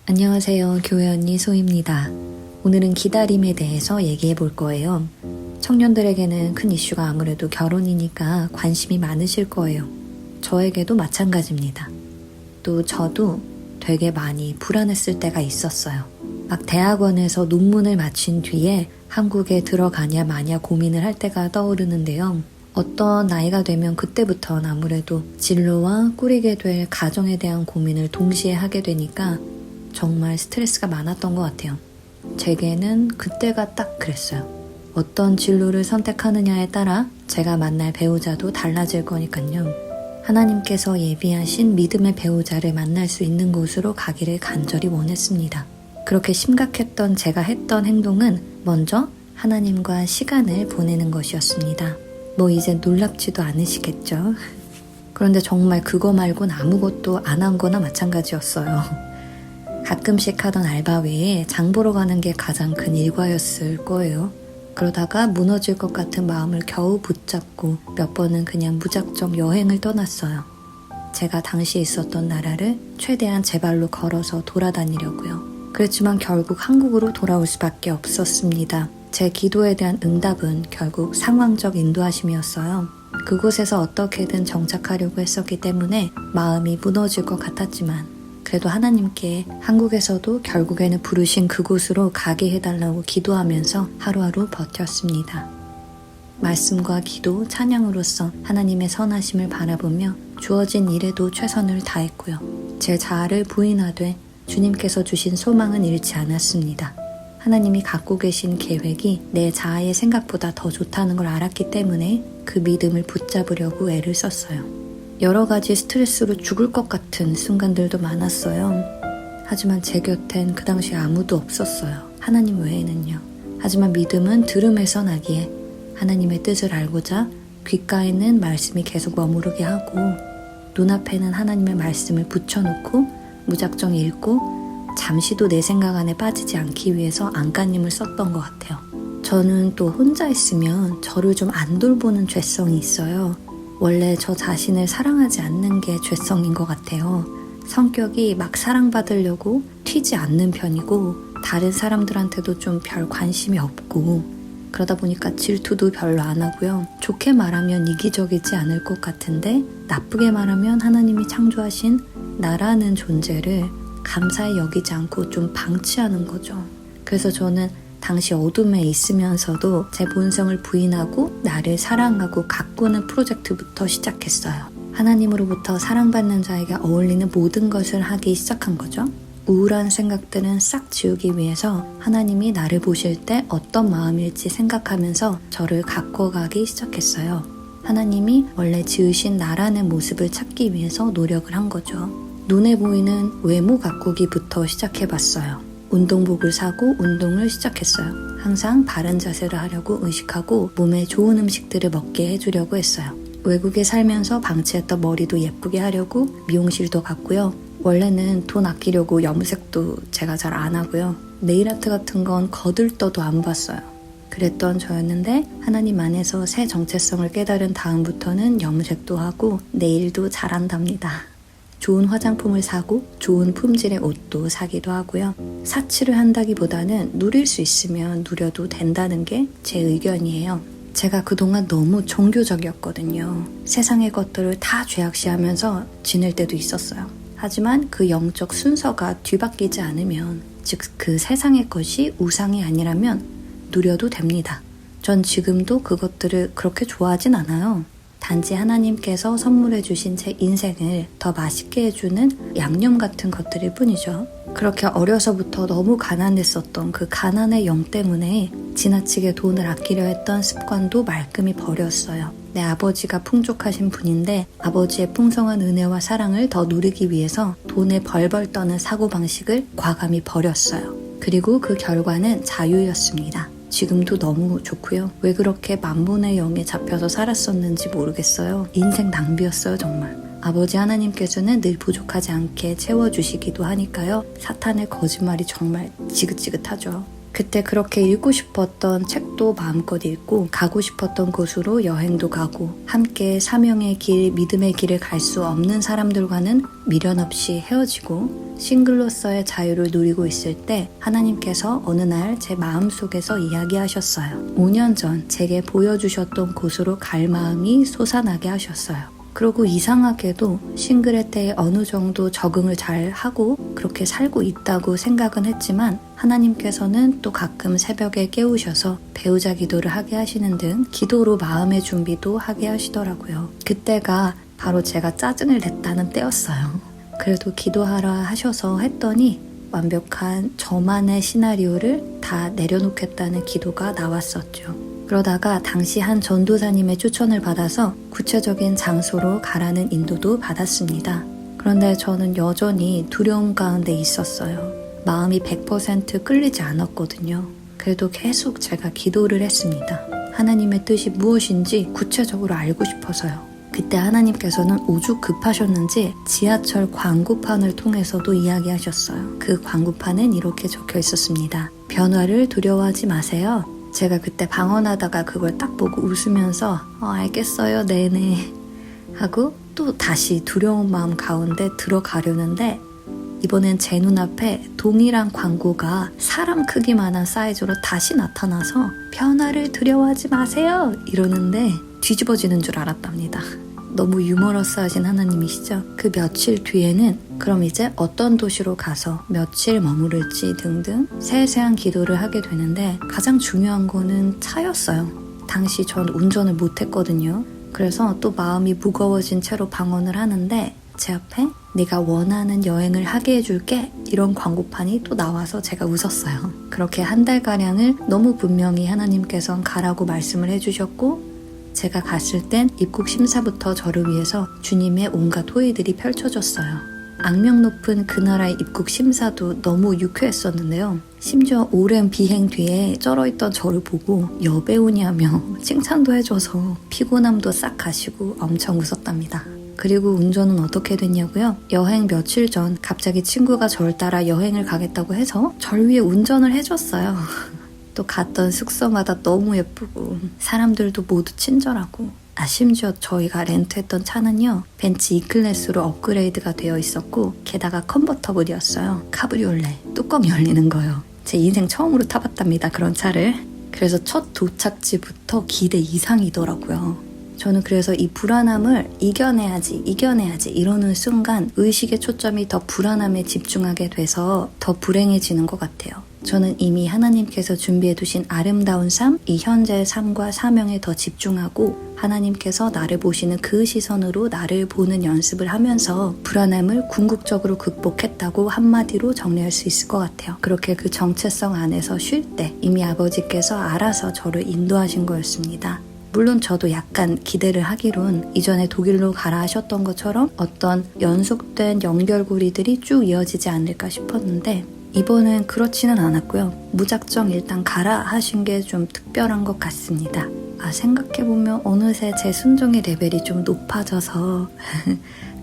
안녕하세요. 교회 언니 소입니다. 오늘은 기다림에 대해서 얘기해 볼 거예요. 청년들에게는 큰 이슈가 아무래도 결혼이니까 관심이 많으실 거예요. 저에게도 마찬가지입니다. 또 저도 되게 많이 불안했을 때가 있었어요. 막 대학원에서 논문을 마친 뒤에 한국에 들어가냐 마냐 고민을 할 때가 떠오르는데요. 어떤 나이가 되면 그때부터는 아무래도 진로와 꾸리게 될 가정에 대한 고민을 동시에 하게 되니까 정말 스트레스가 많았던 것 같아요. 제게는 그때가 딱 그랬어요. 어떤 진로를 선택하느냐에 따라 제가 만날 배우자도 달라질 거니까요. 하나님께서 예비하신 믿음의 배우자를 만날 수 있는 곳으로 가기를 간절히 원했습니다. 그렇게 심각했던 제가 했던 행동은 먼저 하나님과 시간을 보내는 것이었습니다. 뭐 이제 놀랍지도 않으시겠죠? 그런데 정말 그거 말곤 아무것도 안 한 거나 마찬가지였어요. 가끔씩 하던 알바 외에 장 보러 가는 게 가장 큰 일과였을 거예요. 그러다가 무너질 것 같은 마음을 겨우 붙잡고 몇 번은 그냥 무작정 여행을 떠났어요. 제가 당시 있었던 나라를 최대한 제 발로 걸어서 돌아다니려고요. 그렇지만 결국 한국으로 돌아올 수밖에 없었습니다. 제 기도에 대한 응답은 결국 상황적 인도하심이었어요. 그곳에서 어떻게든 정착하려고 했었기 때문에 마음이 무너질 것 같았지만 그래도 하나님께 한국에서도 결국에는 부르신 그곳으로 가게 해달라고 기도하면서 하루하루 버텼습니다. 말씀과 기도, 찬양으로서 하나님의 선하심을 바라보며 주어진 일에도 최선을 다했고요. 제 자아를 부인하되 주님께서 주신 소망은 잃지 않았습니다. 하나님이 갖고 계신 계획이 내 자아의 생각보다 더 좋다는 걸 알았기 때문에 그 믿음을 붙잡으려고 애를 썼어요. 여러 가지 스트레스로 죽을 것 같은 순간들도 많았어요. 하지만 제 곁엔 그 당시 아무도 없었어요. 하나님 외에는요. 하지만 믿음은 들음에서 나기에 하나님의 뜻을 알고자 귓가에는 말씀이 계속 머무르게 하고 눈앞에는 하나님의 말씀을 붙여놓고 무작정 읽고 잠시도 내 생각 안에 빠지지 않기 위해서 안가님을 썼던 것 같아요. 저는 또 혼자 있으면 저를 좀 안 돌보는 죄성이 있어요. 원래 저 자신을 사랑하지 않는 게 죄성인 것 같아요. 성격이 막 사랑받으려고 튀지 않는 편이고 다른 사람들한테도 좀 별 관심이 없고 그러다 보니까 질투도 별로 안 하고요. 좋게 말하면 이기적이지 않을 것 같은데 나쁘게 말하면 하나님이 창조하신 나라는 존재를 감사히 여기지 않고 좀 방치하는 거죠. 그래서 저는 당시 어둠에 있으면서도 제 본성을 부인하고 나를 사랑하고 가꾸는 프로젝트부터 시작했어요. 하나님으로부터 사랑받는 자에게 어울리는 모든 것을 하기 시작한 거죠. 우울한 생각들은 싹 지우기 위해서 하나님이 나를 보실 때 어떤 마음일지 생각하면서 저를 가꿔가기 시작했어요. 하나님이 원래 지으신 나라는 모습을 찾기 위해서 노력을 한 거죠. 눈에 보이는 외모 가꾸기부터 시작해봤어요. 운동복을 사고 운동을 시작했어요. 항상 바른 자세를 하려고 의식하고 몸에 좋은 음식들을 먹게 해주려고 했어요. 외국에 살면서 방치했던 머리도 예쁘게 하려고 미용실도 갔고요. 원래는 돈 아끼려고 염색도 제가 잘 안 하고요. 네일아트 같은 건 거들떠도 안 봤어요. 그랬던 저였는데 하나님 안에서 새 정체성을 깨달은 다음부터는 염색도 하고 네일도 잘한답니다. 좋은 화장품을 사고 좋은 품질의 옷도 사기도 하고요. 사치를 한다기보다는 누릴 수 있으면 누려도 된다는 게 제 의견이에요. 제가 그동안 너무 종교적이었거든요. 세상의 것들을 다 죄악시하면서 지낼 때도 있었어요. 하지만 그 영적 순서가 뒤바뀌지 않으면, 즉 그 세상의 것이 우상이 아니라면 누려도 됩니다. 전 지금도 그것들을 그렇게 좋아하진 않아요. 단지 하나님께서 선물해 주신 제 인생을 더 맛있게 해주는 양념 같은 것들일 뿐이죠. 그렇게 어려서부터 너무 가난했었던 그 가난의 영 때문에 지나치게 돈을 아끼려 했던 습관도 말끔히 버렸어요. 내 아버지가 풍족하신 분인데 아버지의 풍성한 은혜와 사랑을 더 누리기 위해서 돈에 벌벌 떠는 사고방식을 과감히 버렸어요. 그리고 그 결과는 자유였습니다. 지금도 너무 좋고요. 왜 그렇게 만본의 영에 잡혀서 살았었는지 모르겠어요. 인생 낭비였어요, 정말. 아버지 하나님께서는 늘 부족하지 않게 채워주시기도 하니까요. 사탄의 거짓말이 정말 지긋지긋하죠. 그때 그렇게 읽고 싶었던 책도 마음껏 읽고 가고 싶었던 곳으로 여행도 가고 함께 사명의 길, 믿음의 길을 갈 수 없는 사람들과는 미련 없이 헤어지고 싱글로서의 자유를 누리고 있을 때 하나님께서 어느 날 제 마음속에서 이야기하셨어요. 5년 전 제게 보여주셨던 곳으로 갈 마음이 솟아나게 하셨어요. 그리고 이상하게도 싱글의 때에 어느 정도 적응을 잘 하고 그렇게 살고 있다고 생각은 했지만 하나님께서는 또 가끔 새벽에 깨우셔서 배우자 기도를 하게 하시는 등 기도로 마음의 준비도 하게 하시더라고요. 그때가 바로 제가 짜증을 냈다는 때였어요. 그래도 기도하라 하셔서 했더니 완벽한 저만의 시나리오를 다 내려놓겠다는 기도가 나왔었죠. 그러다가 당시 한 전도사님의 추천을 받아서 구체적인 장소로 가라는 인도도 받았습니다. 그런데 저는 여전히 두려움 가운데 있었어요. 마음이 100% 끌리지 않았거든요. 그래도 계속 제가 기도를 했습니다. 하나님의 뜻이 무엇인지 구체적으로 알고 싶어서요. 그때 하나님께서는 오죽 급하셨는지 지하철 광고판을 통해서도 이야기하셨어요. 그 광고판엔 이렇게 적혀 있었습니다. 변화를 두려워하지 마세요. 제가 그때 방언하다가 그걸 딱 보고 웃으면서 알겠어요, 네네 하고 또 다시 두려운 마음 가운데 들어가려는데 이번엔 제 눈앞에 동일한 광고가 사람 크기만한 사이즈로 다시 나타나서 변화를 두려워하지 마세요 이러는데 뒤집어지는 줄 알았답니다. 너무 유머러스하신 하나님이시죠? 그 며칠 뒤에는 그럼 이제 어떤 도시로 가서 며칠 머무를지 등등 세세한 기도를 하게 되는데 가장 중요한 거는 차였어요. 당시 전 운전을 못했거든요. 그래서 또 마음이 무거워진 채로 방언을 하는데 제 앞에 네가 원하는 여행을 하게 해줄게 이런 광고판이 또 나와서 제가 웃었어요. 그렇게 한 달가량을 너무 분명히 하나님께서는 가라고 말씀을 해주셨고 제가 갔을 땐 입국 심사부터 저를 위해서 주님의 온갖 호의들이 펼쳐졌어요. 악명 높은 그 나라의 입국 심사도 너무 유쾌했었는데요. 심지어 오랜 비행 뒤에 쩔어있던 저를 보고 여배우냐며 칭찬도 해줘서 피곤함도 싹 가시고 엄청 웃었답니다. 그리고 운전은 어떻게 됐냐고요? 여행 며칠 전 갑자기 친구가 저를 따라 여행을 가겠다고 해서 절 위해 운전을 해줬어요. 또 갔던 숙소마다 너무 예쁘고 사람들도 모두 친절하고 심지어 저희가 렌트했던 차는요 벤츠 E클래스로 업그레이드가 되어 있었고 게다가 컨버터블이었어요. 카브리올레 뚜껑 열리는 거요. 제 인생 처음으로 타봤답니다. 그런 차를. 그래서 첫 도착지부터 기대 이상이더라고요. 저는 그래서 이 불안함을 이겨내야지 이러는 순간 의식의 초점이 더 불안함에 집중하게 돼서 더 불행해지는 것 같아요. 저는 이미 하나님께서 준비해두신 아름다운 삶, 이 현재의 삶과 사명에 더 집중하고 하나님께서 나를 보시는 그 시선으로 나를 보는 연습을 하면서 불안함을 궁극적으로 극복했다고 한마디로 정리할 수 있을 것 같아요. 그렇게 그 정체성 안에서 쉴 때 이미 아버지께서 알아서 저를 인도하신 거였습니다. 물론 저도 약간 기대를 하기론 이전에 독일로 가라 하셨던 것처럼 어떤 연속된 연결고리들이 쭉 이어지지 않을까 싶었는데 이번엔 그렇지는 않았고요. 무작정 일단 가라 하신 게 좀 특별한 것 같습니다. 생각해보면 어느새 제 순종의 레벨이 좀 높아져서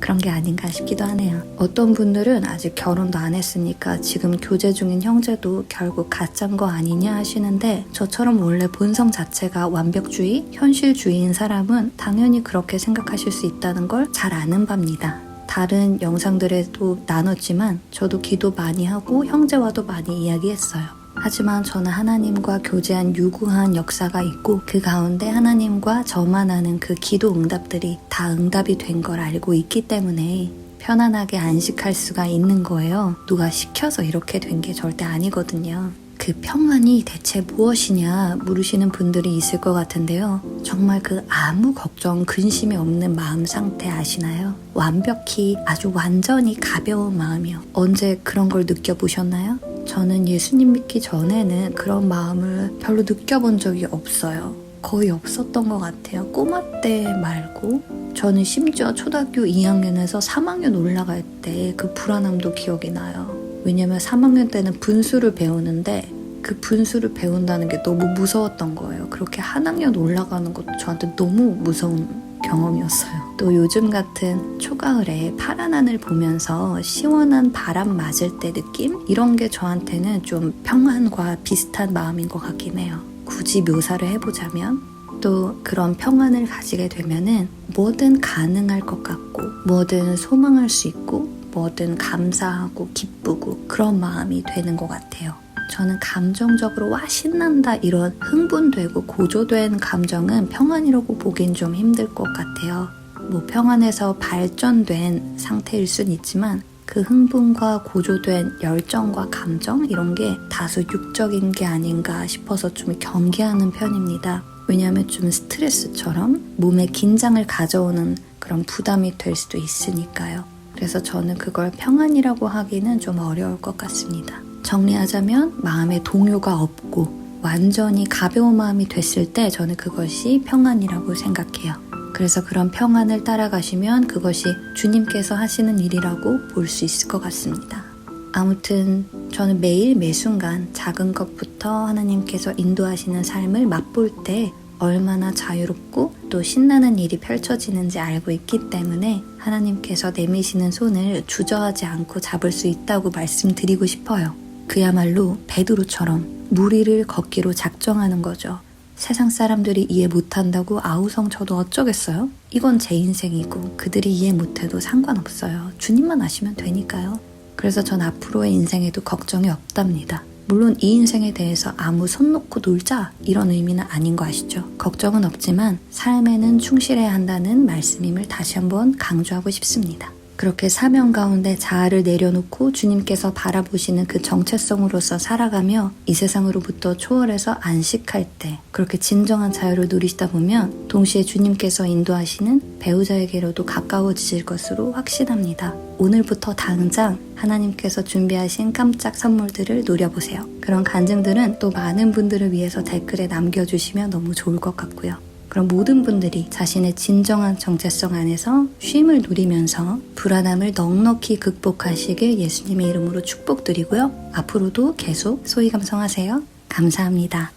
그런 게 아닌가 싶기도 하네요. 어떤 분들은 아직 결혼도 안 했으니까 지금 교제 중인 형제도 결국 가짜인 거 아니냐 하시는데 저처럼 원래 본성 자체가 완벽주의, 현실주의인 사람은 당연히 그렇게 생각하실 수 있다는 걸 잘 아는 바입니다. 다른 영상들에도 나눴지만 저도 기도 많이 하고 형제와도 많이 이야기했어요. 하지만 저는 하나님과 교제한 유구한 역사가 있고 그 가운데 하나님과 저만 아는 그 기도 응답들이 다 응답이 된 걸 알고 있기 때문에 편안하게 안식할 수가 있는 거예요. 누가 시켜서 이렇게 된 게 절대 아니거든요. 그 평안이 대체 무엇이냐 물으시는 분들이 있을 것 같은데요. 정말 그 아무 걱정, 근심이 없는 마음 상태 아시나요? 완벽히 아주 완전히 가벼운 마음이요. 언제 그런 걸 느껴보셨나요? 저는 예수님 믿기 전에는 그런 마음을 별로 느껴본 적이 없어요. 거의 없었던 것 같아요. 꼬마 때 말고. 저는 심지어 초등학교 2학년에서 3학년 올라갈 때 그 불안함도 기억이 나요. 왜냐면 3학년 때는 분수를 배우는데 그 분수를 배운다는 게 너무 무서웠던 거예요. 그렇게 한 학년 올라가는 것도 저한테 너무 무서운 경험이었어요. 또 요즘 같은 초가을에 파란 하늘 보면서 시원한 바람 맞을 때 느낌? 이런 게 저한테는 좀 평안과 비슷한 마음인 것 같긴 해요. 굳이 묘사를 해보자면 또 그런 평안을 가지게 되면은 뭐든 가능할 것 같고 뭐든 소망할 수 있고 뭐든 감사하고 기쁘고 그런 마음이 되는 것 같아요. 저는 감정적으로 와 신난다 이런 흥분되고 고조된 감정은 평안이라고 보긴 좀 힘들 것 같아요. 뭐 평안에서 발전된 상태일 순 있지만 그 흥분과 고조된 열정과 감정 이런 게 다소 육적인 게 아닌가 싶어서 좀 경계하는 편입니다. 왜냐하면 좀 스트레스처럼 몸에 긴장을 가져오는 그런 부담이 될 수도 있으니까요. 그래서 저는 그걸 평안이라고 하기는 좀 어려울 것 같습니다. 정리하자면 마음에 동요가 없고 완전히 가벼운 마음이 됐을 때 저는 그것이 평안이라고 생각해요. 그래서 그런 평안을 따라가시면 그것이 주님께서 하시는 일이라고 볼 수 있을 것 같습니다. 아무튼 저는 매일 매순간 작은 것부터 하나님께서 인도하시는 삶을 맛볼 때 얼마나 자유롭고 또 신나는 일이 펼쳐지는지 알고 있기 때문에 하나님께서 내미시는 손을 주저하지 않고 잡을 수 있다고 말씀드리고 싶어요. 그야말로 베드로처럼 물 위를 걷기로 작정하는 거죠. 세상 사람들이 이해 못한다고 아우성 쳐도 어쩌겠어요? 이건 제 인생이고 그들이 이해 못해도 상관없어요. 주님만 아시면 되니까요. 그래서 전 앞으로의 인생에도 걱정이 없답니다. 물론 이 인생에 대해서 아무 손 놓고 놀자 이런 의미는 아닌 거 아시죠? 걱정은 없지만 삶에는 충실해야 한다는 말씀임을 다시 한번 강조하고 싶습니다. 그렇게 사명 가운데 자아를 내려놓고 주님께서 바라보시는 그 정체성으로서 살아가며 이 세상으로부터 초월해서 안식할 때 그렇게 진정한 자유를 누리시다 보면 동시에 주님께서 인도하시는 배우자에게로도 가까워지실 것으로 확신합니다. 오늘부터 당장 하나님께서 준비하신 깜짝 선물들을 노려보세요. 그런 간증들은 또 많은 분들을 위해서 댓글에 남겨주시면 너무 좋을 것 같고요. 그럼 모든 분들이 자신의 진정한 정체성 안에서 쉼을 누리면서 불안함을 넉넉히 극복하시길 예수님의 이름으로 축복드리고요. 앞으로도 계속 소위감성하세요. 감사합니다.